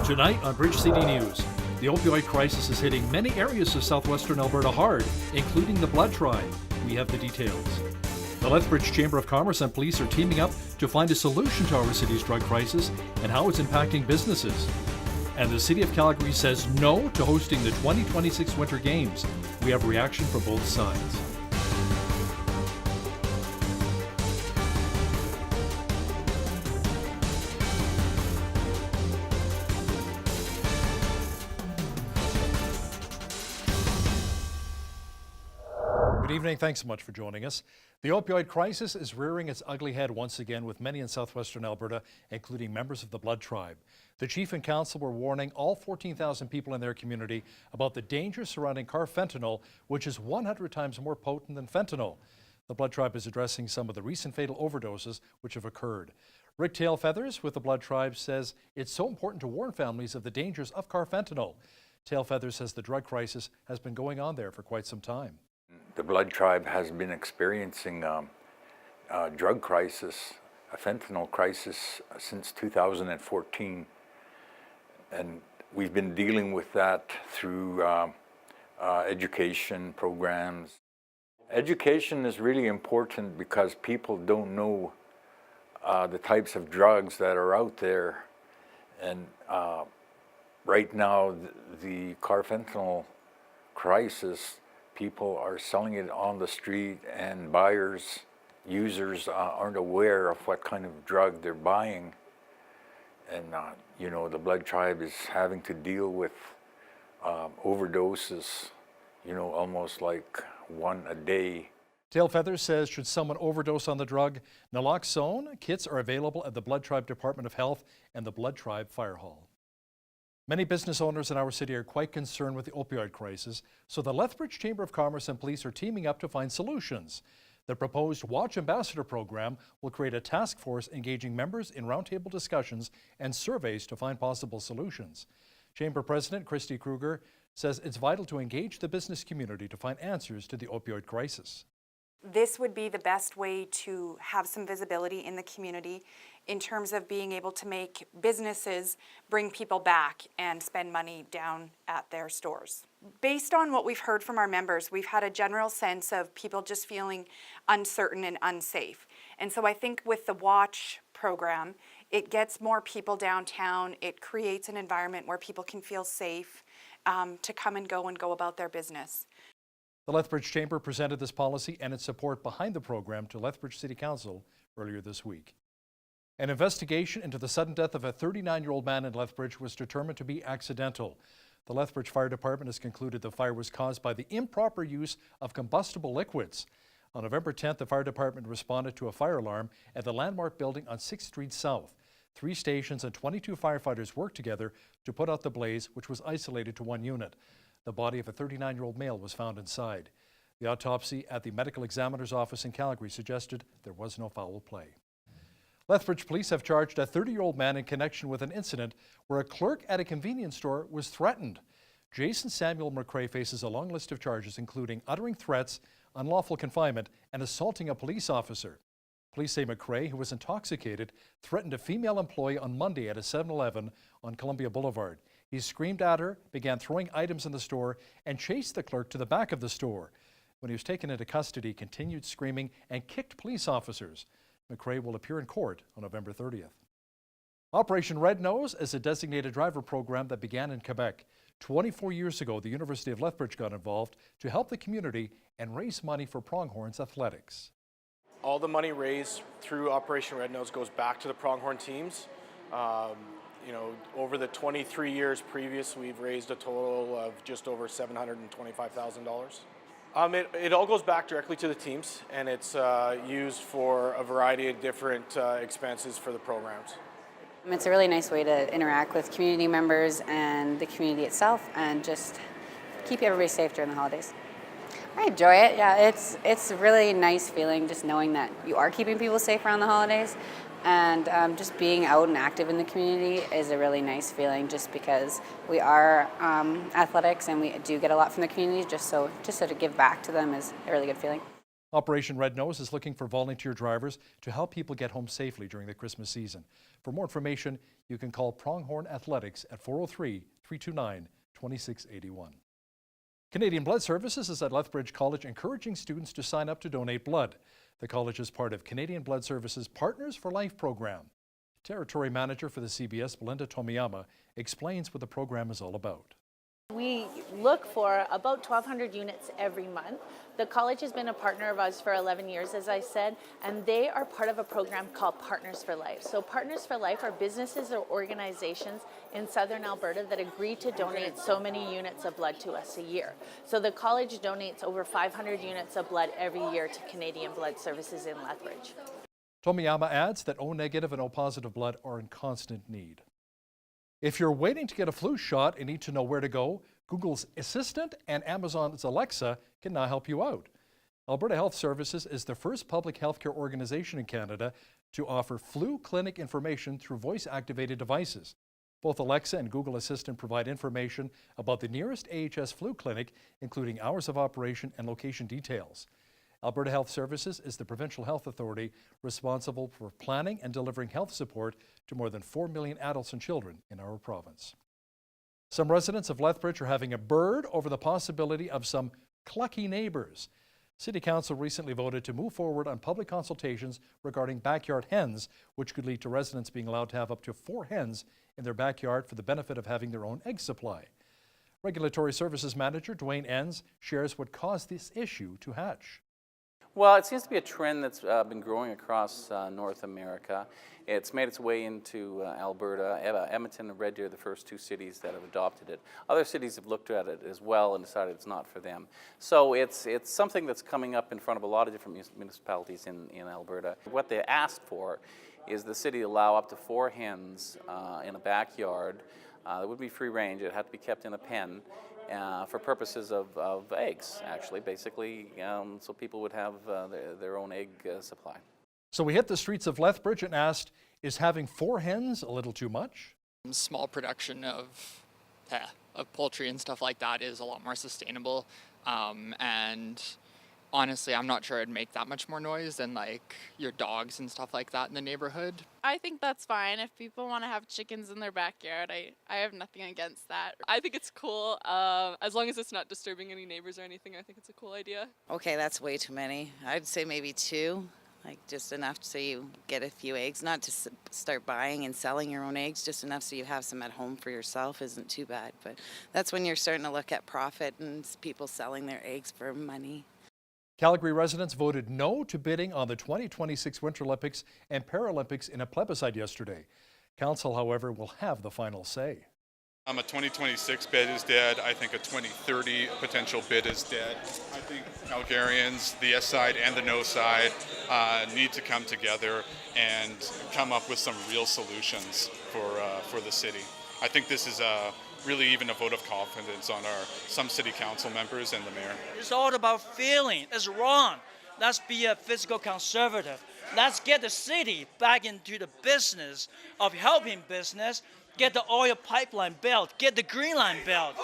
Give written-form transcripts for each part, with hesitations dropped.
Tonight on Bridge City News, the opioid crisis is hitting many areas of southwestern Alberta hard, including the Blood Tribe. We have the details. The Lethbridge Chamber of Commerce and police are teaming up to find a solution to our city's drug crisis and how it's impacting businesses. And the City of Calgary says no to hosting the 2026 Winter Games. We have reaction from both sides. Good evening. Thanks so much for joining us. The opioid crisis is rearing its ugly head once again with many in southwestern Alberta, including members of the Blood Tribe. The chief and council were warning all 14,000 people in their community about the dangers surrounding carfentanil, which is 100 times more potent than fentanyl. The Blood Tribe is addressing some of the recent fatal overdoses which have occurred. Rick Tailfeathers with the Blood Tribe says it's so important to warn families of the dangers of carfentanil. Tailfeathers says the drug crisis has been going on there for quite some time. The Blood Tribe has been experiencing a drug crisis, a fentanyl crisis since 2014. And we've been dealing with that through education programs. Education is really important because people don't know the types of drugs that are out there. And right now, the carfentanil crisis, people are selling it on the street, and buyers, users aren't aware of what kind of drug they're buying. And, you know, the Blood Tribe is having to deal with overdoses, you know, almost like one a day. Tailfeathers says should someone overdose on the drug, naloxone kits are available at the Blood Tribe Department of Health and the Blood Tribe Fire Hall. Many business owners in our city are quite concerned with the opioid crisis, so the Lethbridge Chamber of Commerce and police are teaming up to find solutions. The proposed Watch Ambassador program will create a task force engaging members in roundtable discussions and surveys to find possible solutions. Chamber President Christy Kruger says it's vital to engage the business community to find answers to the opioid crisis. This would be the best way to have some visibility in the community in terms of being able to make businesses bring people back and spend money down at their stores. Based on what we've heard from our members, we've had a general sense of people just feeling uncertain and unsafe. And so I think with the Watch program, it gets more people downtown. It creates an environment where people can feel safe to come and go about their business. The Lethbridge Chamber presented this policy and its support behind the program to Lethbridge City Council earlier this week. An investigation into the sudden death of a 39-year-old man in Lethbridge was determined to be accidental. The Lethbridge Fire Department has concluded the fire was caused by the improper use of combustible liquids. On November 10th, the fire department responded to a fire alarm at the Landmark building on 6th Street South. 3 stations and 22 firefighters worked together to put out the blaze, which was isolated to one unit. The body of a 39-year-old male was found inside. The autopsy at the medical examiner's office in Calgary suggested there was no foul play. Lethbridge police have charged a 30-year-old man in connection with an incident where a clerk at a convenience store was threatened. Jason Samuel McCrae faces a long list of charges, including uttering threats, unlawful confinement, and assaulting a police officer. Police say McCrae, who was intoxicated, threatened a female employee on Monday at a 7-Eleven on Columbia Boulevard. He screamed at her, began throwing items in the store, and chased the clerk to the back of the store. When he was taken into custody, he continued screaming and kicked police officers. McCrae will appear in court on November 30th. Operation Red Nose is a designated driver program that began in Quebec. 24 years ago, the University of Lethbridge got involved to help the community and raise money for Pronghorns athletics. All the money raised through Operation Red Nose goes back to the Pronghorn teams. You know, over the 23 years previous, we've raised a total of just over $725,000. It all goes back directly to the teams, and it's used for a variety of different expenses for the programs. It's a really nice way to interact with community members and the community itself, and just keep everybody safe during the holidays. I enjoy it. Yeah, it's a really nice feeling just knowing that you are keeping people safe around the holidays, and just being out and active in the community is a really nice feeling. Just because we are athletics and we do get a lot from the community, just so to give back to them is a really good feeling. Operation Red Nose is looking for volunteer drivers to help people get home safely during the Christmas season. For more information, you can call Pronghorn Athletics at 403-329-2681. Canadian Blood Services is at Lethbridge College encouraging students to sign up to donate blood. The college is part of Canadian Blood Services Partners for Life program. Territory Manager for the CBS, Belinda Tomiyama, explains what the program is all about. We look for about 1,200 units every month. The college has been a partner of ours for 11 years, as I said, and they are part of a program called Partners for Life. So Partners for Life are businesses or organizations in southern Alberta that agree to donate so many units of blood to us a year. So the college donates over 500 units of blood every year to Canadian Blood Services in Lethbridge. Tomiyama adds that O negative and O positive blood are in constant need. If you're waiting to get a flu shot and need to know where to go, Google's Assistant and Amazon's Alexa can now help you out. Alberta Health Services is the first public healthcare organization in Canada to offer flu clinic information through voice-activated devices. Both Alexa and Google Assistant provide information about the nearest AHS flu clinic, including hours of operation and location details. Alberta Health Services is the provincial health authority responsible for planning and delivering health support to more than 4 million adults and children in our province. Some residents of Lethbridge are having a bird over the possibility of some clucky neighbors. City Council recently voted to move forward on public consultations regarding backyard hens, which could lead to residents being allowed to have up to 4 hens in their backyard for the benefit of having their own egg supply. Regulatory Services Manager Dwayne Enns shares what caused this issue to hatch. Well, it seems to be a trend that's been growing across North America. It's made its way into Alberta. Edmonton and Red Deer are the first 2 cities that have adopted it. Other cities have looked at it as well and decided it's not for them. So it's something that's coming up in front of a lot of different municipalities in Alberta. What they asked for is the city allow up to 4 hens in a backyard. That would be free range. It had to be kept in a pen. For purposes of eggs, actually, basically, so people would have their own egg supply. So we hit the streets of Lethbridge and asked, is having 4 hens a little too much? Small production of poultry and stuff like that is a lot more sustainable, and honestly, I'm not sure it'd make that much more noise than like your dogs and stuff like that in the neighborhood. I think that's fine. If people want to have chickens in their backyard, I have nothing against that. I think it's cool, as long as it's not disturbing any neighbors or anything. I think it's a cool idea. Okay, that's way too many. I'd say maybe 2, like just enough so you get a few eggs. Not to start buying and selling your own eggs, just enough so you have some at home for yourself isn't too bad. But that's when you're starting to look at profit and people selling their eggs for money. Calgary residents voted no to bidding on the 2026 Winter Olympics and Paralympics in a plebiscite yesterday. Council, however, will have the final say. A 2026 bid is dead. I think a 2030 potential bid is dead. I think Calgarians, the yes side and the no side, need to come together and come up with some real solutions for the city. I think this is really even a vote of confidence on some city council members and the mayor. It's all about feeling. It's wrong. Let's be a fiscal conservative. Let's get the city back into the business of helping business, get the oil pipeline built, get the Green Line built.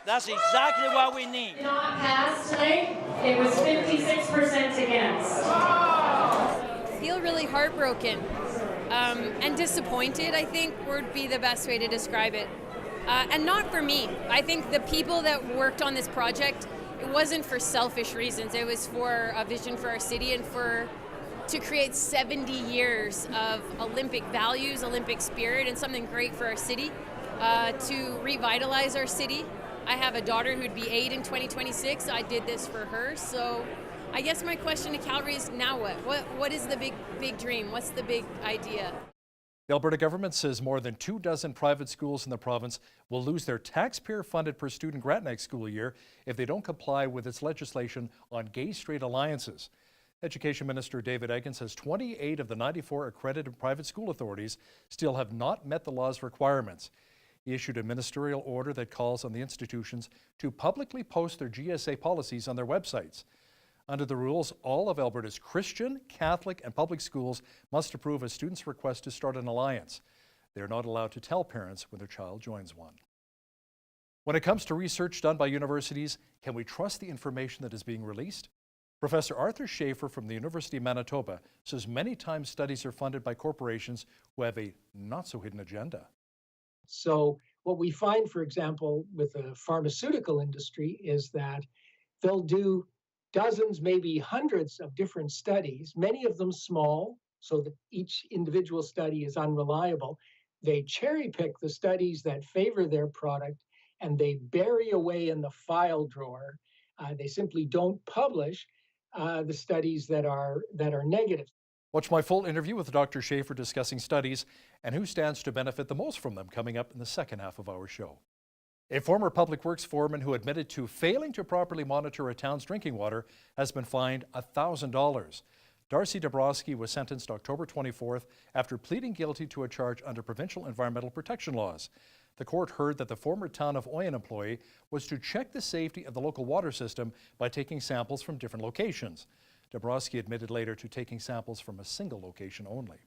That's exactly what we need. Not passed tonight. It was 56% against. I feel really heartbroken and disappointed, I think, would be the best way to describe it. And not for me. I think the people that worked on this project, it wasn't for selfish reasons. It was for a vision for our city and to create 70 years of Olympic values, Olympic spirit, and something great for our city, to revitalize our city. I have a daughter who'd be 8 in 2026. I did this for her. So I guess my question to Calgary is, now what? What is the big dream? What's the big idea? The Alberta government says more than 24 private schools in the province will lose their taxpayer-funded per student grant next school year if they don't comply with its legislation on gay-straight alliances. Education Minister David Eggen says 28 of the 94 accredited private school authorities still have not met the law's requirements. He issued a ministerial order that calls on the institutions to publicly post their GSA policies on their websites. Under the rules, all of Alberta's Christian, Catholic, and public schools must approve a student's request to start an alliance. They are not allowed to tell parents when their child joins one. When it comes to research done by universities, can we trust the information that is being released? Professor Arthur Schaefer from the University of Manitoba says many times studies are funded by corporations who have a not-so-hidden agenda. So what we find, for example, with the pharmaceutical industry is that they'll do dozens, maybe hundreds of different studies, many of them small, so that each individual study is unreliable. They cherry pick the studies that favor their product and they bury away in the file drawer. They simply don't publish the studies that are negative. Watch my full interview with Dr. Schaefer discussing studies and who stands to benefit the most from them coming up in the second half of our show. A former public works foreman who admitted to failing to properly monitor a town's drinking water has been fined $1,000. Darcy Dabrowski was sentenced October 24th after pleading guilty to a charge under provincial environmental protection laws. The court heard that the former Town of Oyen employee was to check the safety of the local water system by taking samples from different locations. Dabrowski admitted later to taking samples from a single location only.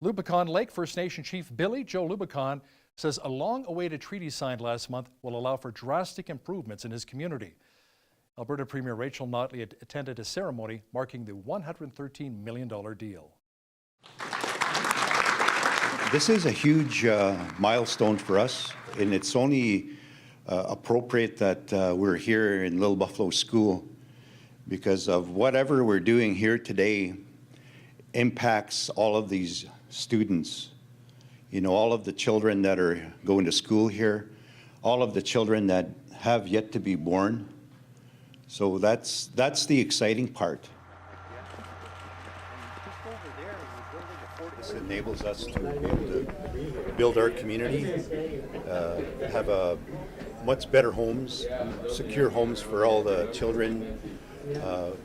Lubicon Lake First Nation Chief Billy Joe Lubicon says a long-awaited treaty signed last month will allow for drastic improvements in his community. Alberta Premier Rachel Notley attended a ceremony marking the $113 million deal. This is a huge milestone for us, and it's only appropriate that we're here in Little Buffalo School because of whatever we're doing here today impacts all of these students. You know, all of the children that are going to school here, all of the children that have yet to be born. So that's the exciting part. This enables us to be able to build our community, have a much better homes, secure homes for all the children.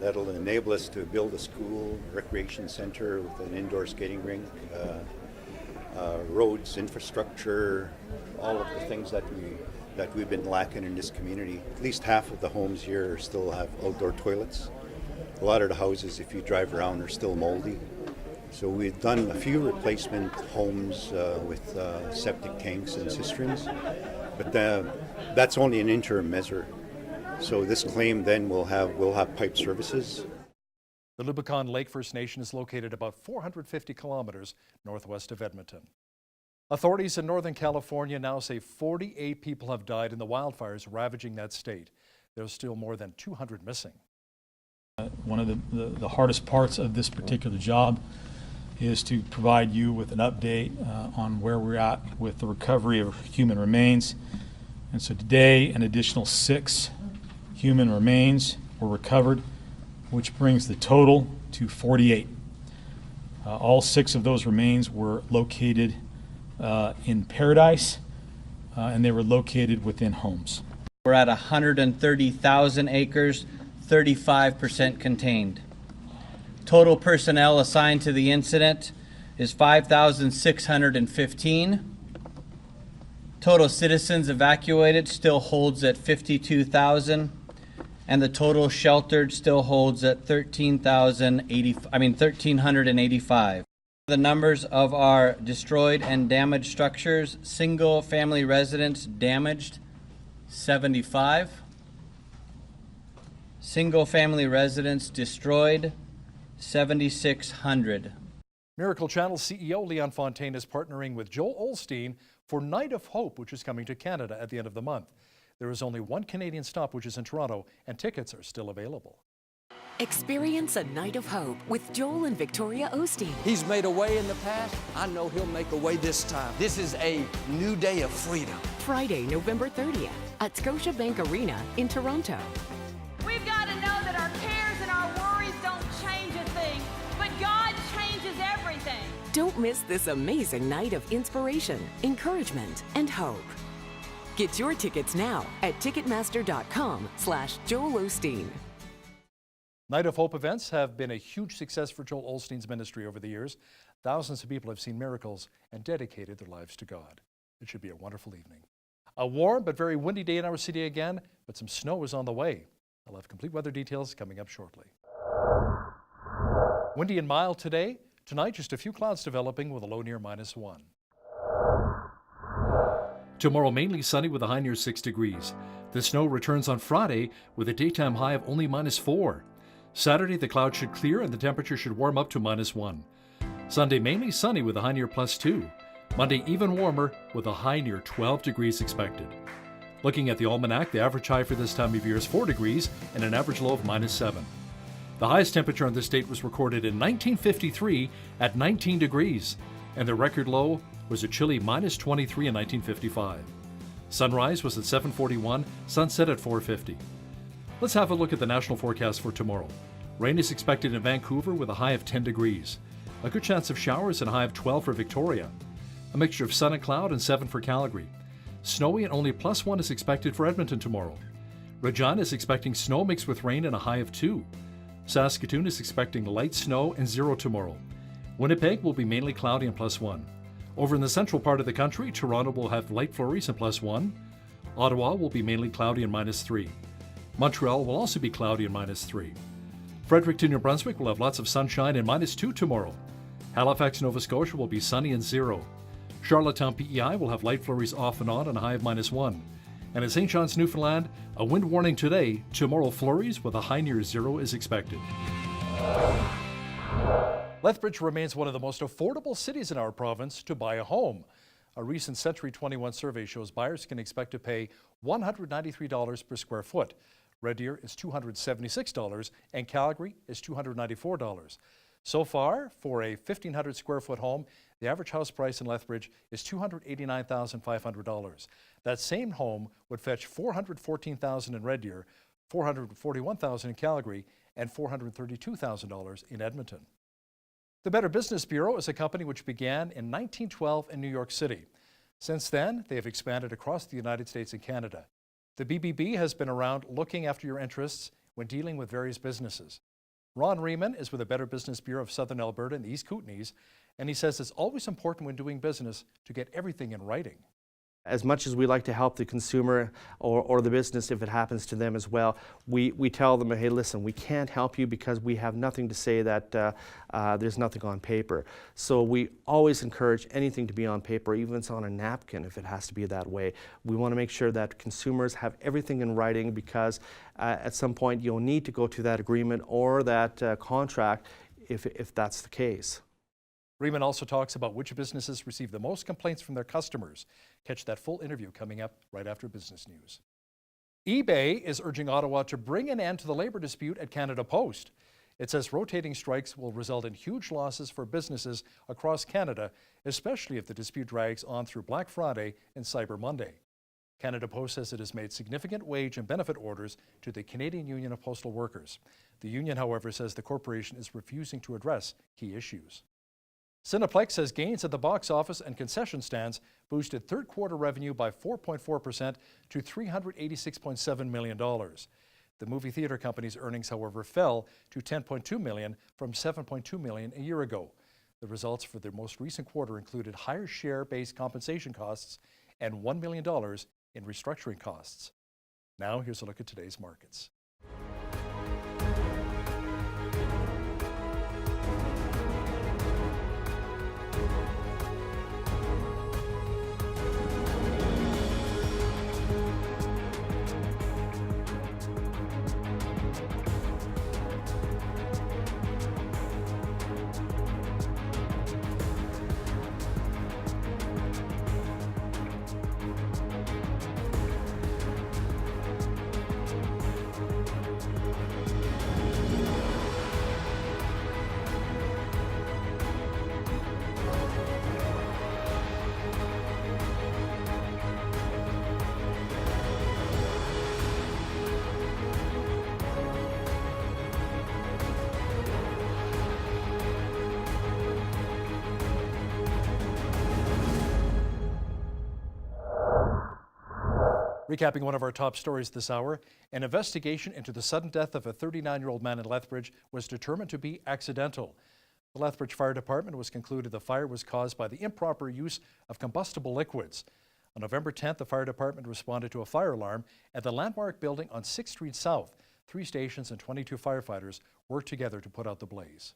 That'll enable us to build a school, recreation center with an indoor skating rink, roads, infrastructure, all of the things that we've been lacking in this community. At least half of the homes here still have outdoor toilets. A lot of the houses, if you drive around, are still moldy. So we've done a few replacement homes with septic tanks and cisterns, but that's only an interim measure. So this claim then will have pipe services. The Lubicon Lake First Nation is located about 450 kilometers northwest of Edmonton. Authorities in Northern California now say 48 people have died in the wildfires ravaging that state. There's still more than 200 missing. One of the hardest parts of this particular job is to provide you with an update on where we're at with the recovery of human remains. And so today, an additional 6 human remains were recovered, which brings the total to 48. All 6 of those remains were located in Paradise, and they were located within homes. We're at 130,000 acres, 35% contained. Total personnel assigned to the incident is 5,615. Total citizens evacuated still holds at 52,000, and the total sheltered still holds at 1,385. The numbers of our destroyed and damaged structures: single family residence damaged, 75. Single family residence destroyed, 7,600. Miracle Channel CEO Leon Fontaine is partnering with Joel Osteen for Night of Hope, which is coming to Canada at the end of the month. There is only one Canadian stop, which is in Toronto, and tickets are still available. Experience a Night of Hope with Joel and Victoria Osteen. He's made a way in the past. I know he'll make a way this time. This is a new day of freedom. Friday, November 30th at Scotiabank Arena in Toronto. We've got to know that our cares and our worries don't change a thing, but God changes everything. Don't miss this amazing night of inspiration, encouragement, and hope. Get your tickets now at Ticketmaster.com/Joel Osteen. Night of Hope events have been a huge success for Joel Osteen's ministry over the years. Thousands of people have seen miracles and dedicated their lives to God. It should be a wonderful evening. A warm but very windy day in our city again, but some snow is on the way. I'll have complete weather details coming up shortly. Windy and mild today. Tonight, just a few clouds developing with a low near -1. Tomorrow, mainly sunny with a high near 6 degrees. The snow returns on Friday with a daytime high of only -4. Saturday, the clouds should clear and the temperature should warm up to -1. Sunday, mainly sunny with a high near +2. Monday, even warmer with a high near 12 degrees expected. Looking at the almanac, the average high for this time of year is 4 degrees and an average low of -7. The highest temperature on this date was recorded in 1953 at 19 degrees, and the record low was a chilly -23 in 1955. Sunrise was at 7:41, sunset at 4:50. Let's have a look at the national forecast for tomorrow. Rain is expected in Vancouver with a high of 10 degrees. A good chance of showers and a high of 12 for Victoria. A mixture of sun and cloud and 7 for Calgary. Snowy and only +1 is expected for Edmonton tomorrow. Regina is expecting snow mixed with rain and a high of 2. Saskatoon is expecting light snow and 0 tomorrow. Winnipeg will be mainly cloudy and +1. Over in the central part of the country, Toronto will have light flurries and +1. Ottawa will be mainly cloudy and -3. Montreal will also be cloudy and -3. Fredericton, New Brunswick will have lots of sunshine and -2 tomorrow. Halifax, Nova Scotia will be sunny and 0. Charlottetown, PEI will have light flurries off and on and a high of -1. And in St. John's, Newfoundland, a wind warning today. Tomorrow, flurries with a high near 0 is expected. Lethbridge remains one of the most affordable cities in our province to buy a home. A recent Century 21 survey shows buyers can expect to pay $193 per square foot. Red Deer is $276 and Calgary is $294. So far, for a 1,500 square foot home, the average house price in Lethbridge is $289,500. That same home would fetch $414,000 in Red Deer, $441,000 in Calgary, and $432,000 in Edmonton. The Better Business Bureau is a company which began in 1912 in New York City. Since then, they have expanded across the United States and Canada. The BBB has been around looking after your interests when dealing with various businesses. Ron Riemann is with the Better Business Bureau of Southern Alberta in the East Kootenays, and he says it's always important when doing business to get everything in writing. As much as we like to help the consumer or the business if it happens to them as well, we tell them, hey, listen, we can't help you because we have nothing to say that there's nothing on paper. So we always encourage anything to be on paper, even if it's on a napkin, if it has to be that way. We want to make sure that consumers have everything in writing because at some point you'll need to go to that agreement or that contract if that's the case. Riemann also talks about which businesses receive the most complaints from their customers. Catch that full interview coming up right after business news. eBay is urging Ottawa to bring an end to the labor dispute at Canada Post. It says rotating strikes will result in huge losses for businesses across Canada, especially if the dispute drags on through Black Friday and Cyber Monday. Canada Post says it has made significant wage and benefit orders to the Canadian Union of Postal Workers. The union, however, says the corporation is refusing to address key issues. Cineplex says gains at the box office and concession stands boosted third quarter revenue by 4.4% to $386.7 million. The movie theater company's earnings, however, fell to $10.2 million from $7.2 million a year ago. The results for the most recent quarter included higher share-based compensation costs and $1 million in restructuring costs. Now here's a look at today's markets. Recapping one of our top stories this hour, an investigation into the sudden death of a 39-year-old man in Lethbridge was determined to be accidental. The Lethbridge Fire Department was concluded the fire was caused by the improper use of combustible liquids. On November 10th, the fire department responded to a fire alarm at the Landmark building on 6th Street South. 3 stations and 22 firefighters worked together to put out the blaze.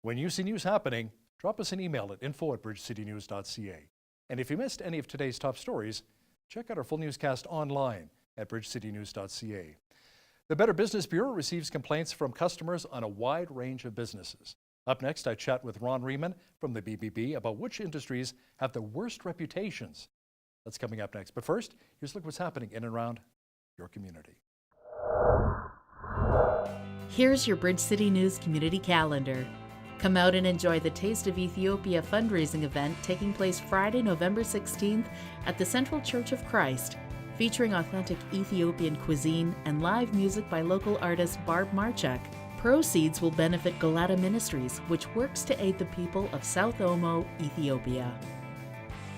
When you see news happening, drop us an email at info@bridgecitynews.ca. And if you missed any of today's top stories, check out our full newscast online at bridgecitynews.ca. The Better Business Bureau receives complaints from customers on a wide range of businesses. Up next, I chat with Ron Riemann from the BBB about which industries have the worst reputations. That's coming up next. But first, here's a look what's happening in and around your community. Here's your Bridge City News community calendar. Come out and enjoy the Taste of Ethiopia fundraising event taking place Friday, November 16th at the Central Church of Christ, featuring authentic Ethiopian cuisine and live music by local artist Barb Marchuk. Proceeds will benefit Galata Ministries, which works to aid the people of South Omo, Ethiopia.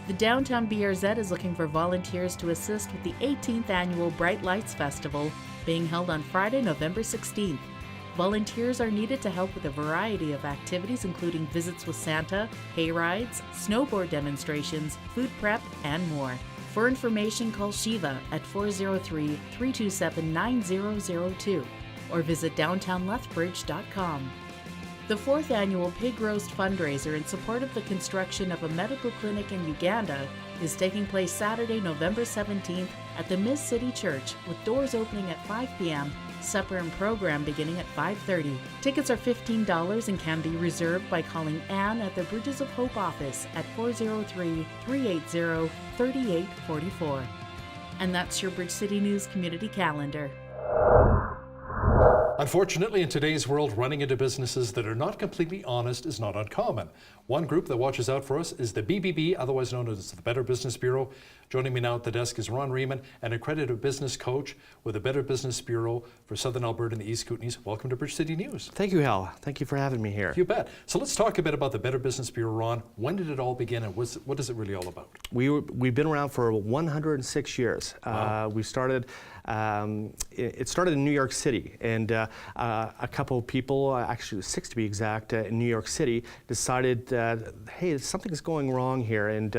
The Downtown BRZ is looking for volunteers to assist with the 18th annual Bright Lights Festival being held on Friday, November 16th. Volunteers are needed to help with a variety of activities including visits with Santa, hay rides, snowboard demonstrations, food prep, and more. For information, call Shiva at 403-327-9002 or visit downtownlethbridge.com. The 4th annual Pig Roast fundraiser in support of the construction of a medical clinic in Uganda is taking place Saturday, November 17th at the Miss City Church, with doors opening at 5 p.m., supper and program beginning at 5:30. Tickets are $15 and can be reserved by calling Anne at the Bridges of Hope office at 403-380-3844. And that's your Bridge City News community calendar. Unfortunately, in today's world, running into businesses that are not completely honest is not uncommon. One group that watches out for us is the BBB, otherwise known as the Better Business Bureau. Joining me now at the desk is Ron Riemann, an accredited business coach with the Better Business Bureau for Southern Alberta and the East Kootenays. Welcome to Bridge City News. Thank you, Hal. Thank you for having me here. You bet. So let's talk a bit about the Better Business Bureau, Ron. When did it all begin and what is it really all about? We've been around for 106 years. Wow. We started, it started in New York City, and a couple of people, actually 6 to be exact, in New York City decided that, hey, something's going wrong here, and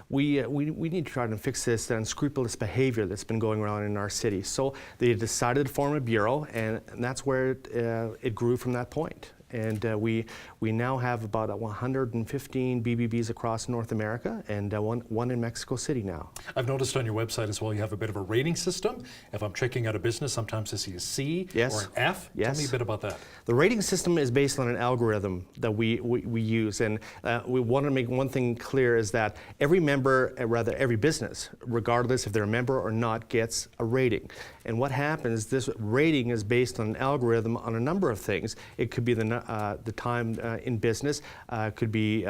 we need to try to fix this unscrupulous behavior that's been going around in our city. So they decided to form a bureau, and that's where it grew from that point. And we now have about 115 BBBs across North America, and one in Mexico City now. I've noticed on your website as well you have a bit of a rating system. If I'm checking out a business, sometimes I see a C or an F. Yes. Tell me a bit about that. The rating system is based on an algorithm that we use, and we want to make one thing clear is that every member, rather every business, regardless if they're a member or not, gets a rating. And what happens, this rating is based on an algorithm on a number of things. It could be the time in business, could be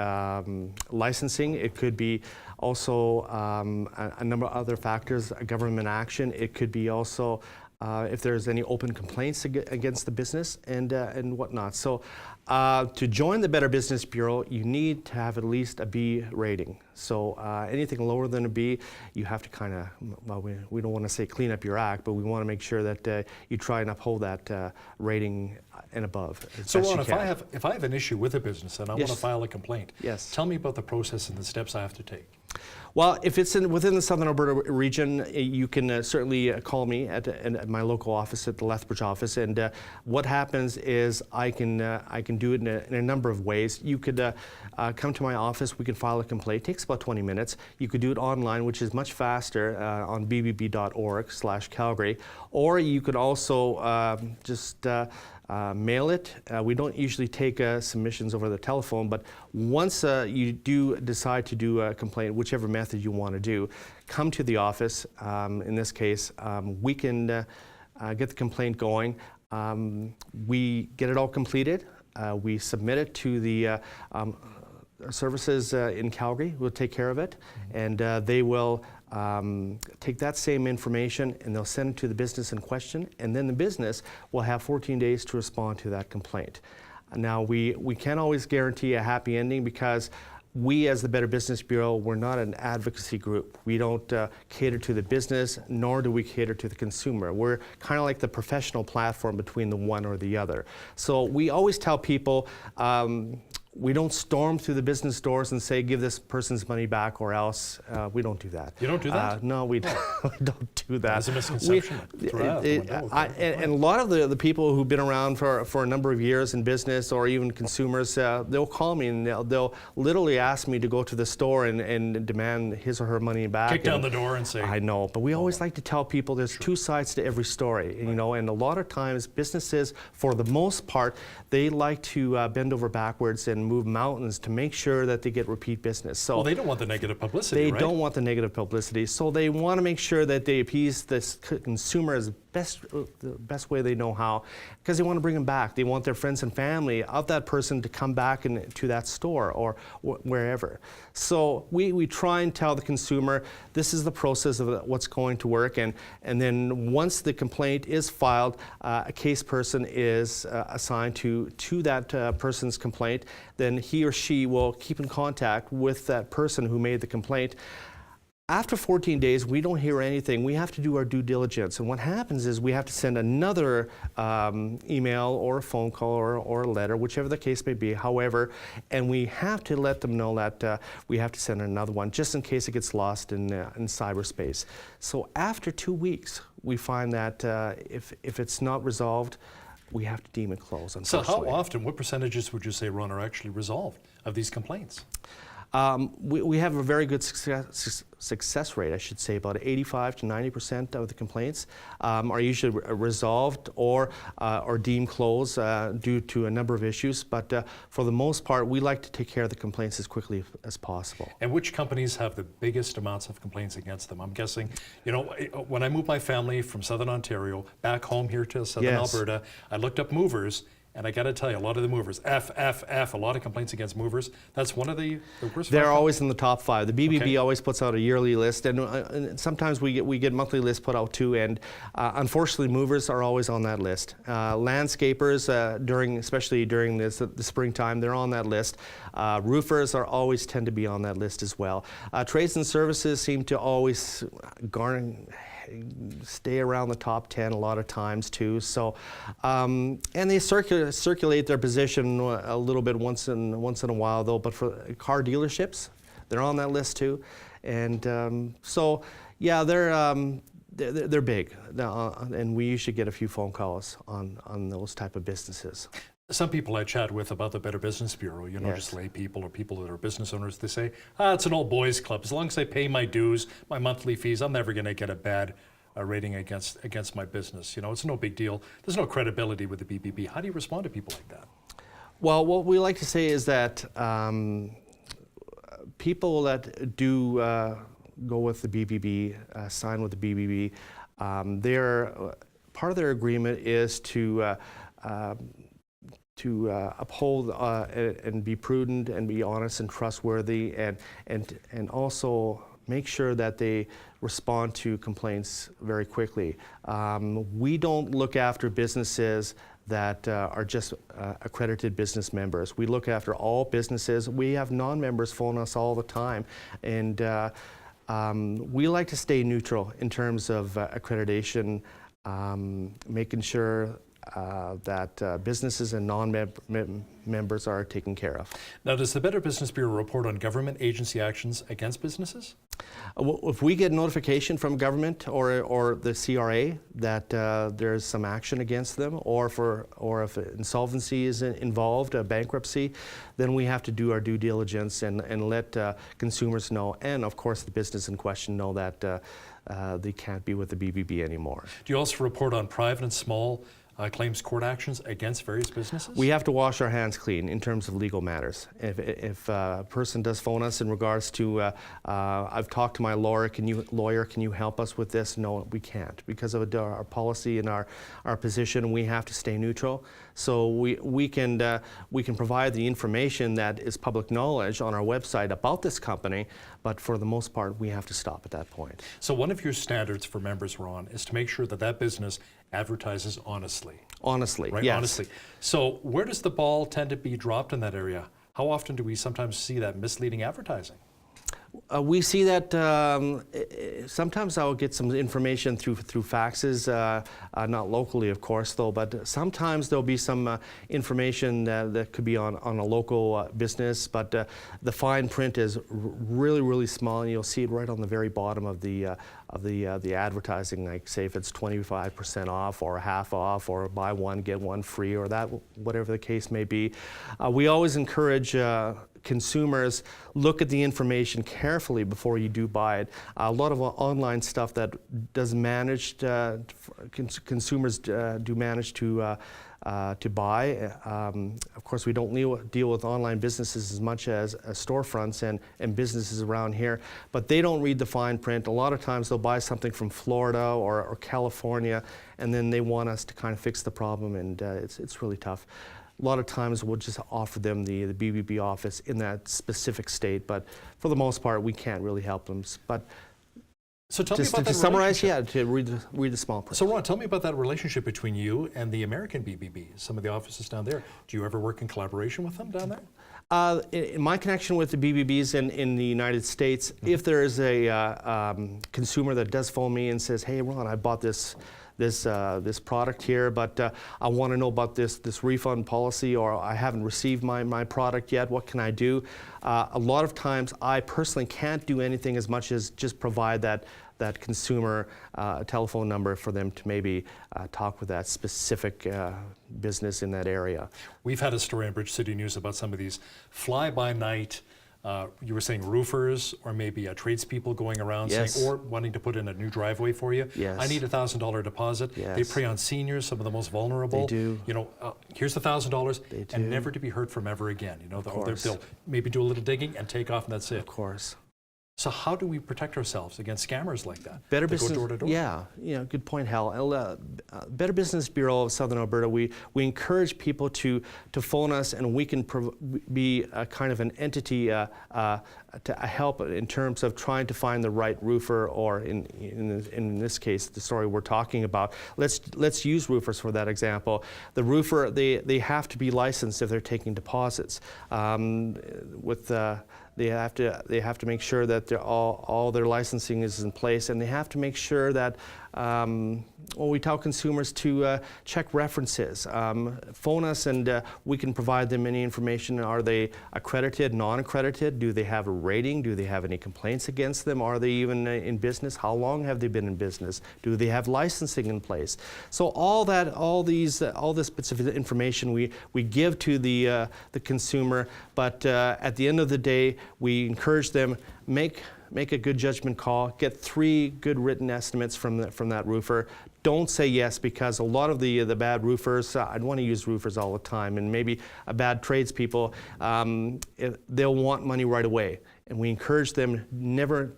licensing, it could be also a number of other factors, government action, it could be also if there's any open complaints against the business and whatnot. So to join the Better Business Bureau, you need to have at least a B rating. So anything lower than a B, you have to kind of, well, we don't want to say clean up your act, but we want to make sure that you try and uphold that rating and above. So Ron, if I have an issue with a business and I want to file a complaint, tell me about the process and the steps I have to take. Well, if it's within the Southern Alberta region, you can certainly call me at my local office, at the Lethbridge office, and what happens is I can do it in a number of ways. You could come to my office, we can file a complaint. It takes about 20 minutes. You could do it online, which is much faster, on bbb.org/Calgary, or you could also just mail it. We don't usually take submissions over the telephone, but once you do decide to do a complaint, whichever method you want to do, come to the office. In this case, we can get the complaint going. We get it all completed. We submit it to the services in Calgary. We'll take care of it, and they will take that same information and they'll send it to the business in question, and then the business will have 14 days to respond to that complaint. Now, we can't always guarantee a happy ending because we, as the Better Business Bureau, we're not an advocacy group. We don't cater to the business, nor do we cater to the consumer. We're kind of like the professional platform between the one or the other. So we always tell people, we don't storm through the business doors and say, give this person's money back or else. We don't do that. You don't do that? No, we don't do that. That's a misconception. And a lot of the people who've been around for a number of years in business or even consumers, they'll call me and they'll literally ask me to go to the store and demand his or her money back. Kick down the door and say. I know, but we always like to tell people there's two sides to every story, you know, and a lot of times businesses, for the most part, they like to bend over backwards and move mountains to make sure that they get repeat business. So well, they don't want the negative publicity, They right? don't want the negative publicity, so they want to make sure that they appease this consumer as the best way they know how, because they want to bring them back. They want their friends and family of that person to come back to that store or wherever. So we try and tell the consumer this is the process of what's going to work, and then once the complaint is filed, a case person is assigned to that person's complaint. Then he or she will keep in contact with that person who made the complaint. After 14 days, we don't hear anything. We have to do our due diligence. And what happens is we have to send another email or a phone call or a letter, whichever the case may be, however, and we have to let them know that we have to send another one just in case it gets lost in cyberspace. So after 2 weeks, we find that if it's not resolved, we have to deem it closed, unfortunately. So how often, what percentages would you say, Ron, are actually resolved of these complaints? We have a very good success rate, I should say. About 85 to 90% of the complaints are usually resolved or deemed closed due to a number of issues. But for the most part, we like to take care of the complaints as quickly as possible. And which companies have the biggest amounts of complaints against them? I'm guessing, you know, when I moved my family from Southern Ontario back home here to Southern Alberta, I looked up movers. And I got to tell you, a lot of the movers, a lot of complaints against movers. That's one of the worst. They're always in the top 5. The BBB always puts out a yearly list, and sometimes we get monthly lists put out too. And unfortunately, movers are always on that list. Landscapers, especially during the springtime, they're on that list. Roofers always tend to be on that list as well. Trades and services seem to always stay around the top 10 a lot of times too. So, and they circulate their position a little bit once in a while though. But for car dealerships, they're on that list too. And so, yeah, they're big, and we usually get a few phone calls on those type of businesses. Some people I chat with about the Better Business Bureau, you know, just lay people or people that are business owners, they say, it's an old boys club. As long as I pay my dues, my monthly fees, I'm never going to get a bad rating against my business. You know, it's no big deal. There's no credibility with the BBB. How do you respond to people like that? Well, what we like to say is that people that do go with the BBB, sign with the BBB, part of their agreement is to uphold and be prudent and be honest and trustworthy, and also make sure that they respond to complaints very quickly. We don't look after businesses that are just accredited business members. We look after all businesses. We have non-members phone us all the time, and we like to stay neutral in terms of accreditation, making sure that businesses and non-members are taken care of. Now, does the Better Business Bureau report on government agency actions against businesses? If we get notification from government or the CRA that there's some action against them, or if insolvency is involved, a bankruptcy, then we have to do our due diligence and let consumers know, and of course the business in question know that they can't be with the BBB anymore. Do you also report on private and small claims court actions against various businesses? We have to wash our hands clean in terms of legal matters. If a person does phone us in regards to, I've talked to my lawyer, can you help us with this? No, we can't. Because of our policy and our position, we have to stay neutral. So we can provide the information that is public knowledge on our website about this company, but for the most part, we have to stop at that point. So one of your standards for members, Ron, is to make sure that business advertises honestly. Honestly, right? Yes. Honestly. So where does the ball tend to be dropped in that area? How often do we sometimes see that misleading advertising? We see that sometimes I'll get some information through faxes, not locally, of course, though, but sometimes there'll be some information that could be on a local business, but the fine print is really small, and you'll see it right on the very bottom of the advertising, like say if it's 25% off or half off or buy one get one free or that, whatever the case may be. We always encourage consumers, look at the information carefully before you do buy it. A lot of online stuff that does manage, consumers do manage to buy. Of course, we don't deal with online businesses as much as storefronts and businesses around here, but they don't read the fine print. A lot of times they'll buy something from Florida or California, and then they want us to kind of fix the problem, and it's really tough. A lot of times we'll just offer them the BBB office in that specific state, but for the most part, we can't really help them. But so tell me about that to summarize, relationship. to read the small print. So Ron, tell me about that relationship between you and the American BBB, some of the offices down there. Do you ever work in collaboration with them down there? In my connection with the BBBs in the United States, if there is a consumer that does phone me and says, "Hey, Ron, I bought this product here, but I want to know about this refund policy, or I haven't received my product yet. What can I do?" A lot of times, I personally can't do anything as much as just provide that consumer telephone number for them to maybe talk with that specific business in that area. We've had a story in Bridge City News about some of these fly-by-night. You were saying roofers or maybe tradespeople going around saying, or wanting to put in a new driveway for you. Yes. I need $1,000 deposit. Yes. They prey on seniors, some of the most vulnerable. They do. You know, here's the $1,000 and do. never to be heard from ever again. You know, course. they'll maybe do a little digging and take off, and that's it. Of course. So how do we protect ourselves against scammers like that? Better that Business, go door to door? yeah, good point, Hal. Better Business Bureau of Southern Alberta, we encourage people to phone us, and we can be a kind of an entity to help in terms of trying to find the right roofer, or in this case, the story we're talking about. Let's use roofers for that example. The roofer, they have to be licensed if they're taking deposits. They have to make sure that all their licensing is in place, and they have to make sure that we tell consumers to check references. Phone us, and we can provide them any information. Are they accredited, non-accredited? Do they have a rating? Do they have any complaints against them? Are they even in business? How long have they been in business? Do they have licensing in place? So all this specific information we give to the consumer, but at the end of the day, we encourage them, make a good judgment call, get 3 good written estimates from that roofer. Don't say yes, because a lot of the bad roofers, I'd want to use roofers all the time, and maybe bad tradespeople, they'll want money right away. And we encourage them never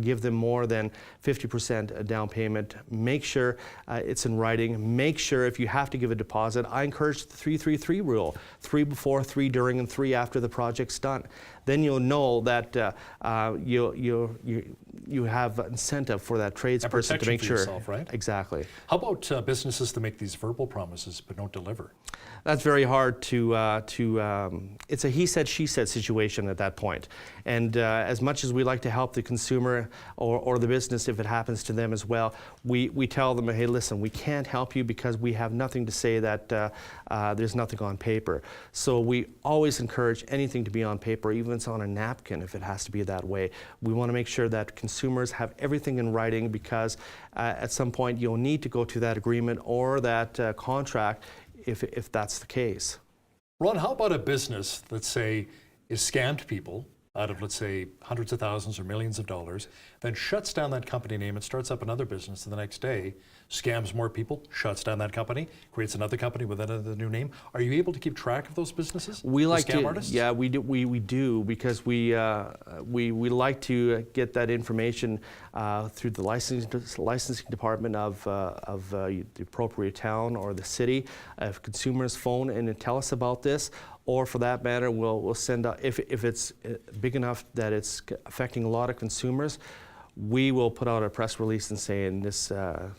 give them more than 50% down payment. Make sure it's in writing. Make sure if you have to give a deposit, I encourage the 3-3-3 rule: 3 before, 3 during, and 3 after the project's done. Then you'll know that you have incentive for that tradesperson to make sure. Yourself, right? Exactly. How about businesses that make these verbal promises but don't deliver? That's very hard to it's a he said, she said situation at that point. And as much as we like to help the consumer or the business if it happens to them as well, we tell them, hey, listen, we can't help you because we have nothing to say that there's nothing on paper. So we always encourage anything to be on paper, even if it's on a napkin, if it has to be that way. We want to make sure that consumers have everything in writing, because at some point you'll need to go to that agreement or that contract if that's the case. Ron, how about a business that, say, is scammed people out of, let's say, hundreds of thousands or millions of dollars, then shuts down that company name and starts up another business the next day, scams more people, shuts down that company, creates another company with another new name? Are you able to keep track of those businesses? We like scam to, artists? yeah, we do because we like to get that information through the licensing department of the appropriate town or the city. If consumers phone and tell us about this, or for that matter, we'll send out, if it's big enough that it's affecting a lot of consumers, we will put out a press release and saying this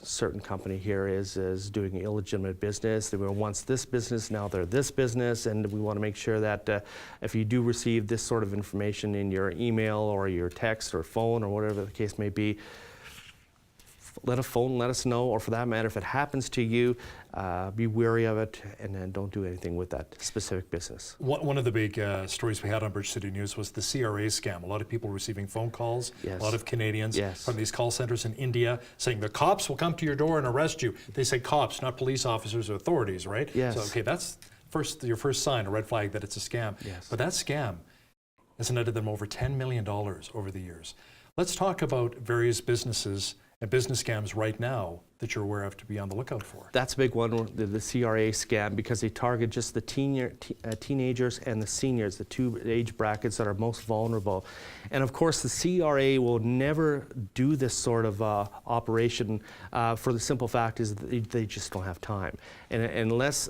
certain company here is doing illegitimate business. They were once this business, now they're this business, and we want to make sure that if you do receive this sort of information in your email or your text or phone or whatever the case may be, let us know, or for that matter, if it happens to you, be wary of it and then don't do anything with that specific business. One of the big stories we had on Bridge City News was the CRA scam. A lot of people receiving phone calls, yes. A lot of Canadians yes. from these call centers in India saying the cops will come to your door and arrest you. They say cops, not police officers or authorities, right? Yes. So, okay, that's your first sign, a red flag that it's a scam. Yes. But that scam has netted them over $10 million over the years. Let's talk about various businesses and business scams right now that you're aware of to be on the lookout for. That's a big one, the CRA scam, because they target just the teenagers and the seniors, the two age brackets that are most vulnerable. And of course, the CRA will never do this sort of operation for the simple fact is that they just don't have time. And unless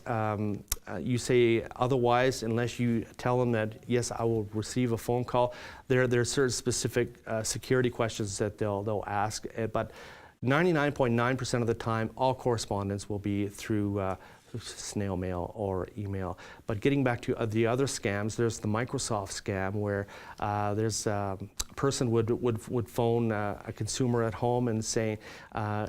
you say otherwise, unless you tell them that, yes, I will receive a phone call, there are certain specific security questions that they'll ask. But 99.9% of the time, all correspondence will be through snail mail or email. But getting back to the other scams, there's the Microsoft scam where there's a person would phone a consumer at home and say,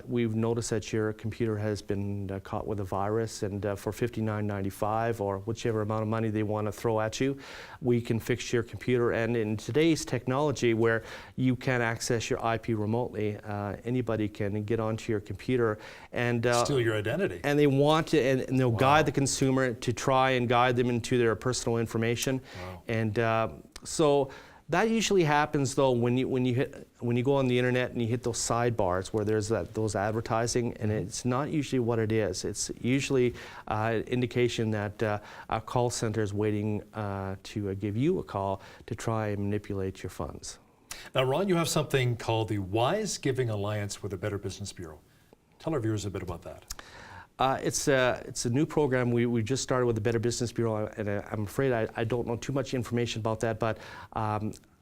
we've noticed that your computer has been caught with a virus, and for $59.95 or whichever amount of money they want to throw at you, we can fix your computer. And in today's technology where you can access your IP remotely, anybody can get onto your computer and steal your identity. And they want to, and they'll guide the consumer to try and guide them into their personal information. Wow. And so that usually happens though when you go on the internet and you hit those sidebars where there's those advertising, and it's not usually what it is. It's usually an indication that a call center is waiting to give you a call to try and manipulate your funds. Now, Ron, you have something called the Wise Giving Alliance with the Better Business Bureau. Tell our viewers a bit about that. It's a new program we just started with the Better Business Bureau, and I'm afraid I don't know too much information about that, but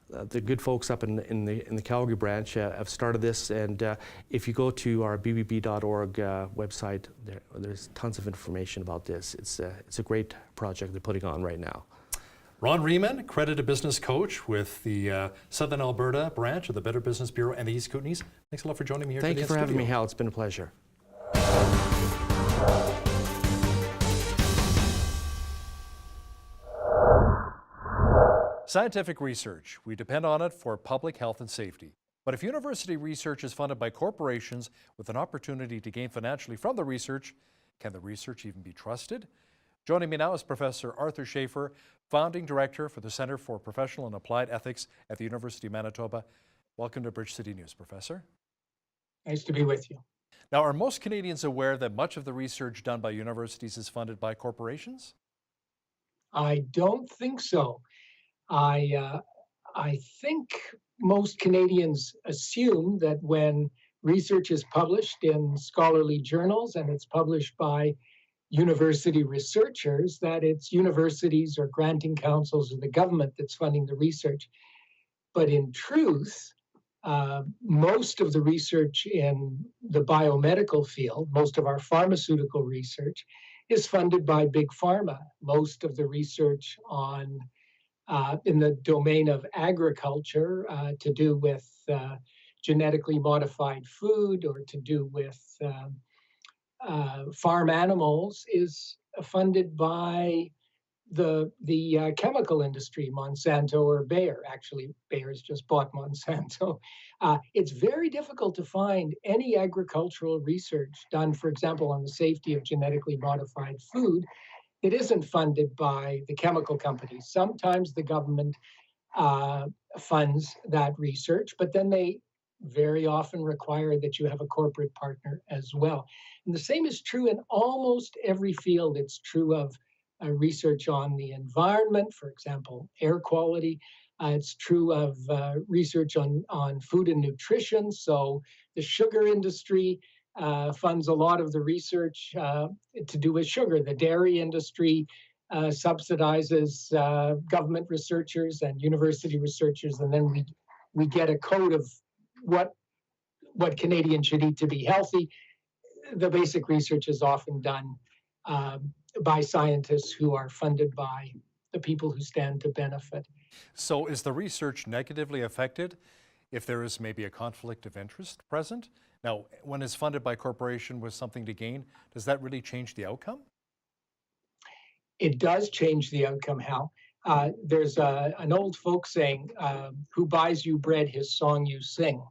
the good folks up in the Calgary branch have started this, and if you go to our bbb.org website, there's tons of information about this. It's a great project they're putting on right now. Ron Riemann, accredited business coach with the Southern Alberta branch of the Better Business Bureau and the East Kootenays. Thanks a lot for joining me here today. Thank you for having me, Hal. It's been a pleasure. Scientific research. We depend on it for public health and safety. But if university research is funded by corporations with an opportunity to gain financially from the research, can the research even be trusted? Joining me now is Professor Arthur Schaefer, Founding Director for the Center for Professional and Applied Ethics at the University of Manitoba. Welcome to Bridge City News, Professor. Nice to be with you. Now, are most Canadians aware that much of the research done by universities is funded by corporations? I don't think so. I think most Canadians assume that when research is published in scholarly journals and it's published by university researchers, that it's universities or granting councils or the government that's funding the research. But in truth, most of the research in the biomedical field, most of our pharmaceutical research, is funded by big pharma. Most of the research on in the domain of agriculture to do with genetically modified food or to do with farm animals is funded by the chemical industry, Monsanto or Bayer. Actually, Bayer's just bought Monsanto. It's very difficult to find any agricultural research done, for example, on the safety of genetically modified food. It isn't funded by the chemical companies. Sometimes the government funds that research, but then they very often require that you have a corporate partner as well. And the same is true in almost every field. It's true of research on the environment, for example, air quality. It's true of research on food and nutrition. So the sugar industry funds a lot of the research to do with sugar. The dairy industry subsidizes government researchers and university researchers, and then we get a code of what what Canadians should eat to be healthy. The basic research is often done by scientists who are funded by the people who stand to benefit. So is the research negatively affected if there is maybe a conflict of interest present? Now, when it's funded by a corporation with something to gain, does that really change the outcome? It does change the outcome, Hal. There's an old folk saying, who buys you bread, his song you sing.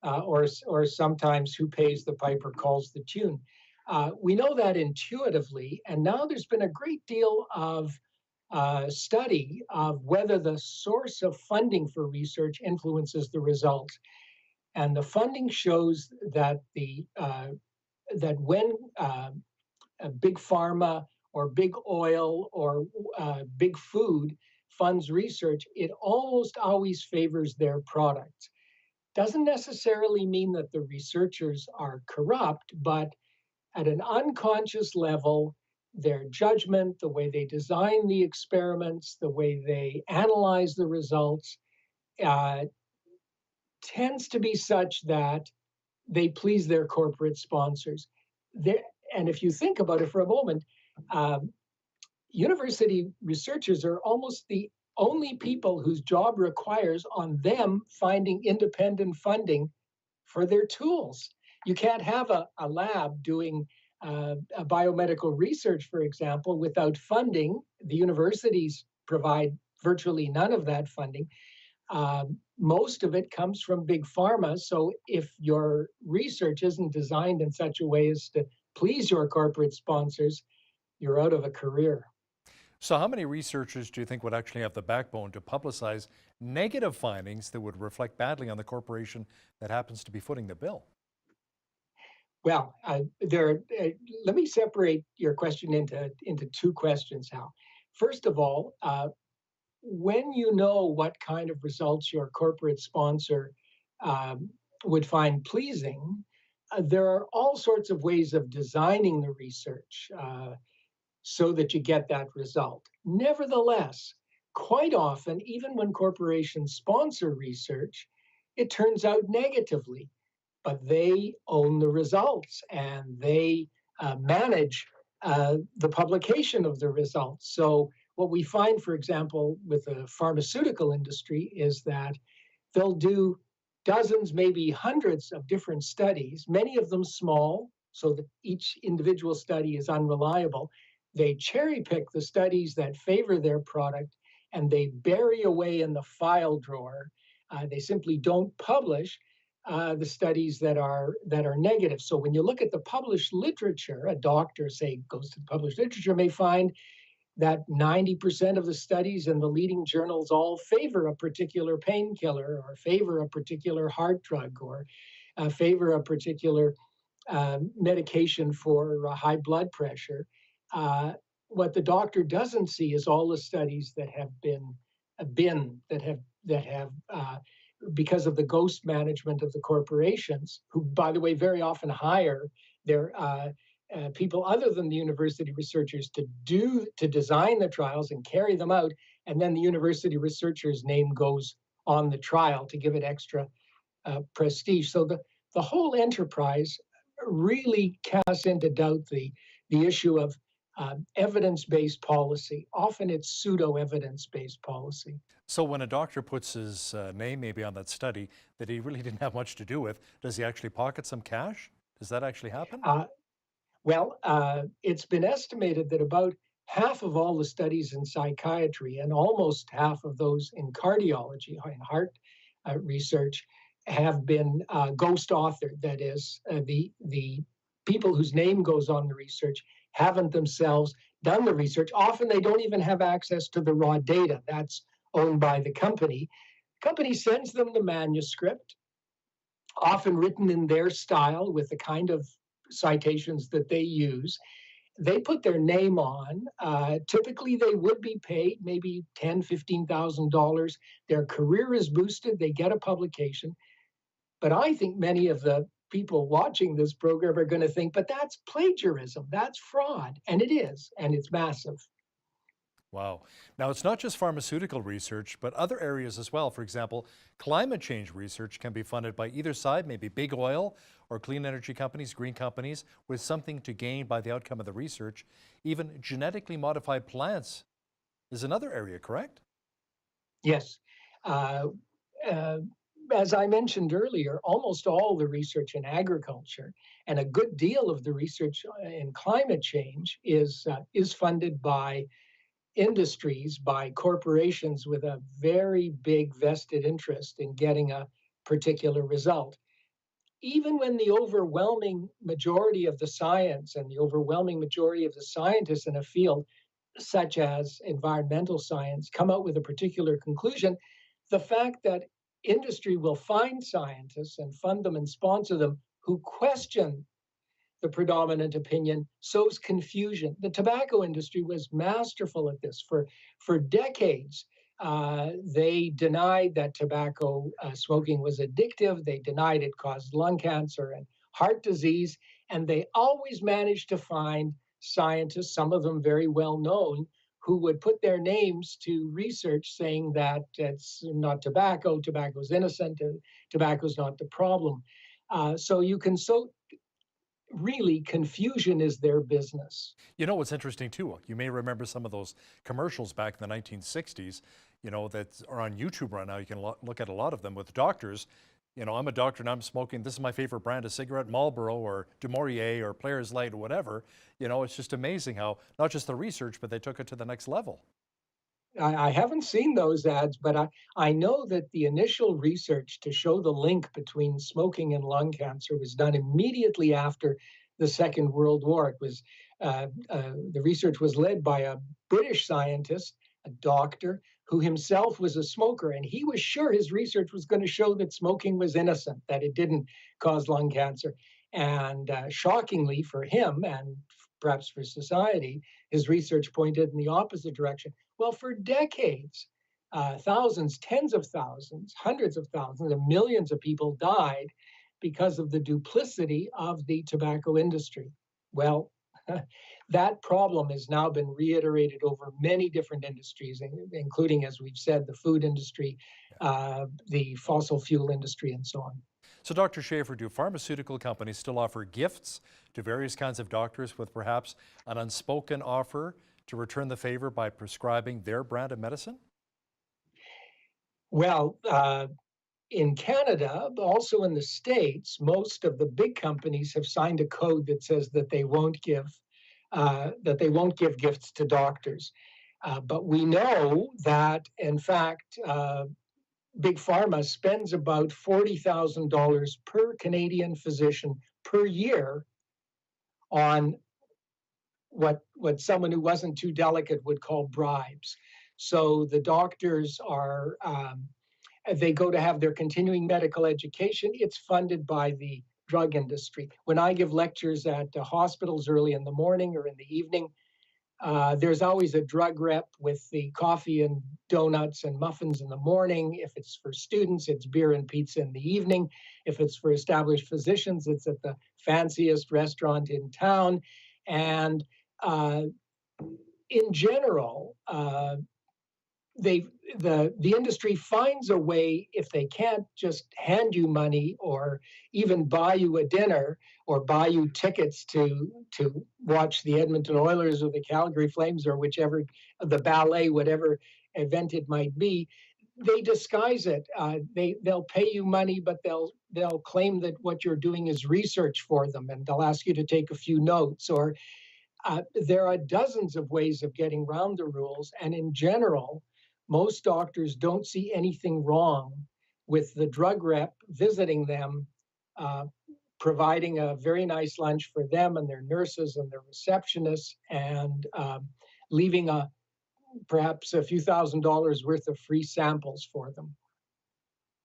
Or sometimes who pays the piper calls the tune. We know that intuitively, and now there's been a great deal of study of whether the source of funding for research influences the results. And the funding shows that that when big pharma or big oil or big food funds research, it almost always favors their products. Doesn't necessarily mean that the researchers are corrupt, but at an unconscious level, their judgment, the way they design the experiments, the way they analyze the results, tends to be such that they please their corporate sponsors. And if you think about it for a moment, university researchers are almost the only people whose job requires on them finding independent funding for their tools. You can't have a lab doing a biomedical research, for example, without funding. The universities provide virtually none of that funding. Most of it comes from big pharma. So if your research isn't designed in such a way as to please your corporate sponsors, you're out of a career. So how many researchers do you think would actually have the backbone to publicize negative findings that would reflect badly on the corporation that happens to be footing the bill? Well, let me separate your question into two questions, Hal. First of all, when you know what kind of results your corporate sponsor would find pleasing, there are all sorts of ways of designing the research so that you get that result. Nevertheless, quite often, even when corporations sponsor research, it turns out negatively, but they own the results and they manage the publication of the results. So what we find, for example, with the pharmaceutical industry is that they'll do dozens, maybe hundreds of different studies, many of them small, so that each individual study is unreliable. They cherry pick the studies that favor their product and they bury away in the file drawer. They simply don't publish the studies that are negative. So when you look at the published literature, a doctor, say, goes to the published literature, may find that 90% of the studies in the leading journals all favor a particular painkiller or favor a particular heart drug or favor a particular medication for high blood pressure. What the doctor doesn't see is all the studies that have because of the ghost management of the corporations, who, by the way, very often hire their people other than the university researchers to design the trials and carry them out, and then the university researcher's name goes on the trial to give it extra prestige. So the whole enterprise really casts into doubt the issue of evidence-based policy. Often it's pseudo-evidence-based policy. So when a doctor puts his name maybe on that study that he really didn't have much to do with, does he actually pocket some cash? Does that actually happen? Well, it's been estimated that about half of all the studies in psychiatry and almost half of those in cardiology and heart research have been ghost authored. That is, the people whose name goes on the research haven't themselves done the research. Often they don't even have access to the raw data. That's owned by the company. The company sends them the manuscript, often written in their style with the kind of citations that they use. They put their name on. Typically, they would be paid maybe $10,000, $15,000. Their career is boosted. They get a publication. But I think many of the people watching this program are going to think, but that's plagiarism. That's fraud. And it is. And it's massive. Wow. Now, it's not just pharmaceutical research, but other areas as well. For example, climate change research can be funded by either side, maybe big oil or clean energy companies, green companies, with something to gain by the outcome of the research. Even genetically modified plants is another area, correct? Yes. As I mentioned earlier, almost all the research in agriculture and a good deal of the research in climate change is funded by industries, by corporations with a very big vested interest in getting a particular result. Even when the overwhelming majority of the science and the overwhelming majority of the scientists in a field, such as environmental science, come out with a particular conclusion, the fact that industry will find scientists and fund them and sponsor them who question the predominant opinion sows confusion. The tobacco industry was masterful at this. For decades, they denied that tobacco smoking was addictive. They denied it caused lung cancer and heart disease. And they always managed to find scientists, some of them very well known, who would put their names to research saying that it's not tobacco, tobacco's innocent, tobacco's not the problem. So you can really, confusion is their business. You know what's interesting too? You may remember some of those commercials back in the 1960s, that are on YouTube right now. You can look at a lot of them with doctors. I'm a doctor and I'm smoking. This is my favorite brand of cigarette, Marlboro or Du Maurier or Players Light or whatever. It's just amazing how not just the research, but they took it to the next level. I haven't seen those ads, but I know that the initial research to show the link between smoking and lung cancer was done immediately after the Second World War. It was the research was led by a British scientist, a doctor, who himself was a smoker, and he was sure his research was going to show that smoking was innocent, that it didn't cause lung cancer. And shockingly for him, and perhaps for society, his research pointed in the opposite direction. Well, for decades, thousands, tens of thousands, hundreds of thousands, and millions of people died because of the duplicity of the tobacco industry. Well, that problem has now been reiterated over many different industries, including, as we've said, the food industry, the fossil fuel industry, and so on. So, Dr. Schaefer, do pharmaceutical companies still offer gifts to various kinds of doctors with perhaps an unspoken offer to return the favor by prescribing their brand of medicine? Well, in Canada, but also in the States, most of the big companies have signed a code that says that they won't give gifts to doctors. But we know that, in fact, Big Pharma spends about $40,000 per Canadian physician per year on what someone who wasn't too delicate would call bribes. So the doctors are, they go to have their continuing medical education. It's funded by the drug industry. When I give lectures at hospitals early in the morning or in the evening, there's always a drug rep with the coffee and donuts and muffins in the morning. If it's for students, it's beer and pizza in the evening. If it's for established physicians, it's at the fanciest restaurant in town. And in general, the industry finds a way, if they can't just hand you money or even buy you a dinner or buy you tickets to watch the Edmonton Oilers or the Calgary Flames or whichever, the ballet, whatever event it might be, they disguise it. They'll pay you money, but they'll claim that what you're doing is research for them, and they'll ask you to take a few notes. Or there are dozens of ways of getting around the rules, and in general, most doctors don't see anything wrong with the drug rep visiting them, providing a very nice lunch for them and their nurses and their receptionists, and leaving perhaps a few $1,000s worth of free samples for them.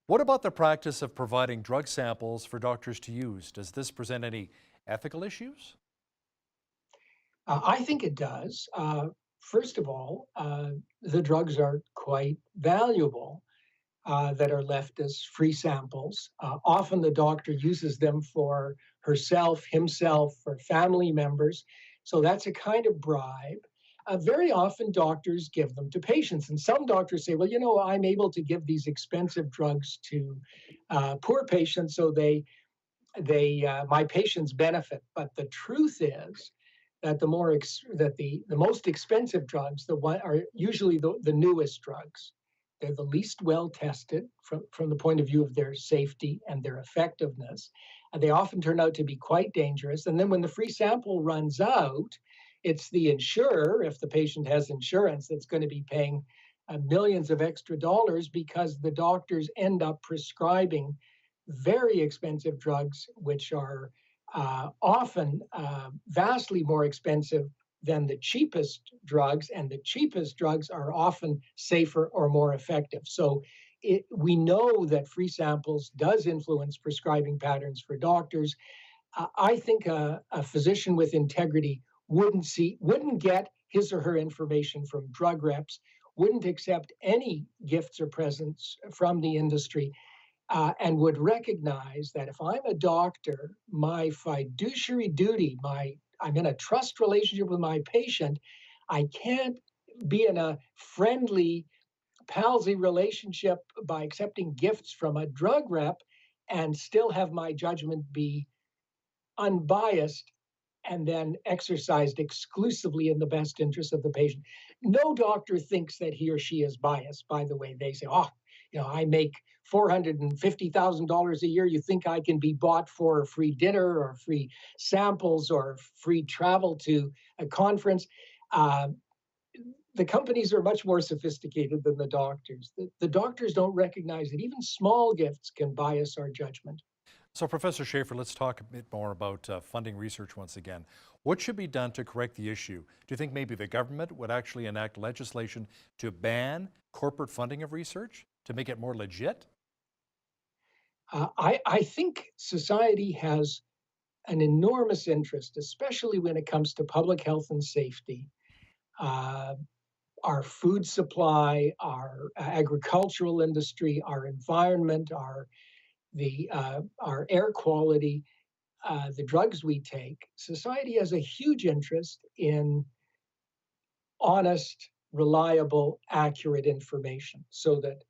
What about the practice of providing drug samples for doctors to use? Does this present any ethical issues? I think it does. First of all, the drugs are quite valuable that are left as free samples. Often the doctor uses them for herself, himself, for family members. So that's a kind of bribe. very often doctors give them to patients. And some doctors say, well, I'm able to give these expensive drugs to poor patients, so my patients benefit. But the truth is that the most expensive drugs, are usually the newest drugs. They're the least well tested from the point of view of their safety and their effectiveness. And they often turn out to be quite dangerous. And then when the free sample runs out, it's the insurer, if the patient has insurance, that's going to be paying millions of extra dollars, because the doctors end up prescribing very expensive drugs, which are often vastly more expensive than the cheapest drugs, and the cheapest drugs are often safer or more effective. So we know that free samples does influence prescribing patterns for doctors. I think a physician with integrity wouldn't get his or her information from drug reps, wouldn't accept any gifts or presents from the industry, and would recognize that if I'm a doctor, my fiduciary duty, I'm in a trust relationship with my patient. I can't be in a friendly, palsy relationship by accepting gifts from a drug rep and still have my judgment be unbiased and then exercised exclusively in the best interest of the patient. No doctor thinks that he or she is biased. By the way, they say, I make $450,000 a year. You think I can be bought for a free dinner or free samples or free travel to a conference? The companies are much more sophisticated than the doctors. The doctors don't recognize that even small gifts can bias our judgment. So, Professor Schaefer, let's talk a bit more about funding research once again. What should be done to correct the issue? Do you think maybe the government would actually enact legislation to ban corporate funding of research, to make it more legit? I think society has an enormous interest, especially when it comes to public health and safety, our food supply, our agricultural industry, our environment, our air quality, the drugs we take. Society has a huge interest in honest, reliable, accurate information, so that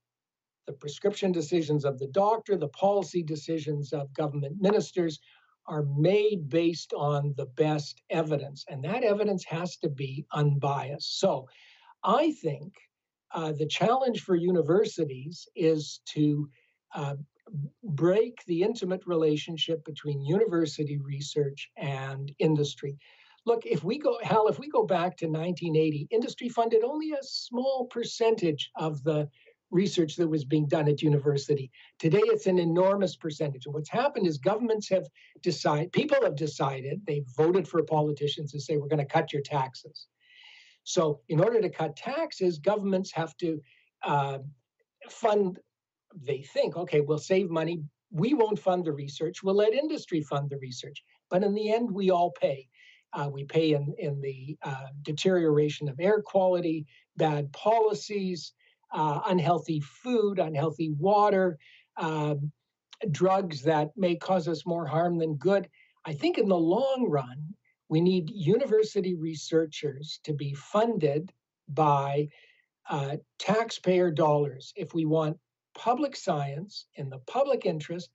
the prescription decisions of the doctor, the policy decisions of government ministers are made based on the best evidence. And that evidence has to be unbiased. So I think the challenge for universities is to break the intimate relationship between university research and industry. Look, if we go back to 1980, industry funded only a small percentage of the research that was being done at university. Today, it's an enormous percentage. And what's happened is people have decided, they've voted for politicians to say, we're going to cut your taxes. So in order to cut taxes, governments have to fund. They think, okay, we'll save money. We won't fund the research. We'll let industry fund the research. But in the end, we all pay. We pay in the deterioration of air quality, bad policies, unhealthy food, unhealthy water, drugs that may cause us more harm than good. I think in the long run, we need university researchers to be funded by taxpayer dollars. If we want public science in the public interest,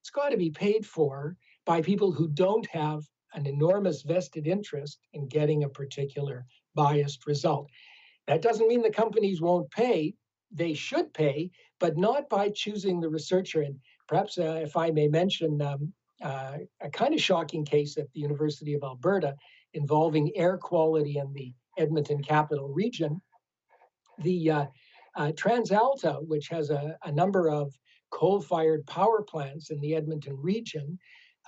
it's got to be paid for by people who don't have an enormous vested interest in getting a particular biased result. That doesn't mean the companies won't pay. They should pay, but not by choosing the researcher. And perhaps, if I may mention, a kind of shocking case at the University of Alberta involving air quality in the Edmonton Capital Region. The TransAlta, which has a number of coal-fired power plants in the Edmonton region,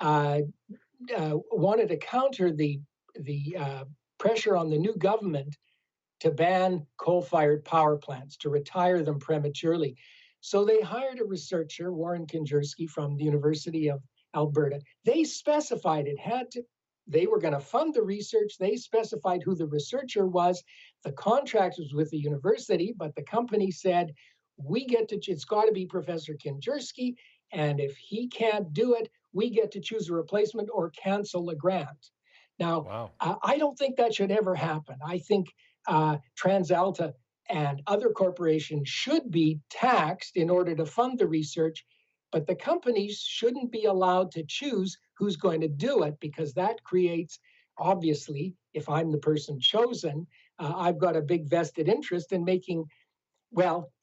wanted to counter the pressure on the new government to ban coal-fired power plants, to retire them prematurely. So they hired a researcher, Warren Kinjerski, from the University of Alberta. They specified they were going to fund the research. They specified who the researcher was. The contract was with the university, but the company said, it's got to be Professor Kinjerski, and if he can't do it, we get to choose a replacement or cancel the grant. Now, I don't think that should ever happen. I think TransAlta and other corporations should be taxed in order to fund the research, but the companies shouldn't be allowed to choose who's going to do it, because that creates, obviously, if I'm the person chosen, I've got a big vested interest in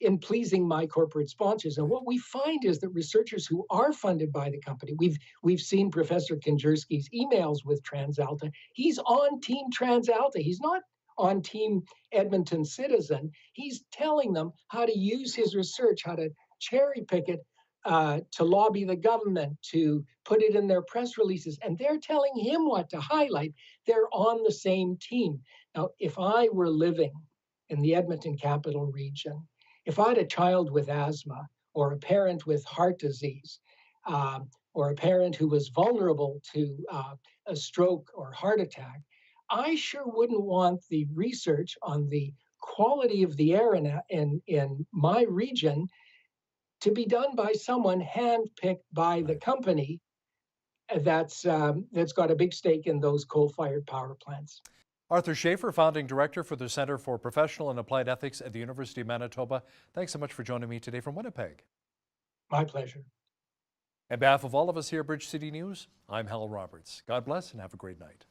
in pleasing my corporate sponsors. And what we find is that researchers who are funded by the company, we've seen Professor Kanjurski's emails with TransAlta. He's on Team TransAlta. He's not on Team Edmonton Citizen. He's telling them how to use his research, how to cherry pick it, to lobby the government, to put it in their press releases, and they're telling him what to highlight. They're on the same team. Now, if I were living in the Edmonton Capital Region, if I had a child with asthma, or a parent with heart disease, or a parent who was vulnerable to a stroke or heart attack, I sure wouldn't want the research on the quality of the air in my region to be done by someone handpicked by the company that's got a big stake in those coal-fired power plants. Arthur Schaefer, Founding Director for the Center for Professional and Applied Ethics at the University of Manitoba. Thanks so much for joining me today from Winnipeg. My pleasure. On behalf of all of us here at Bridge City News, I'm Hal Roberts. God bless and have a great night.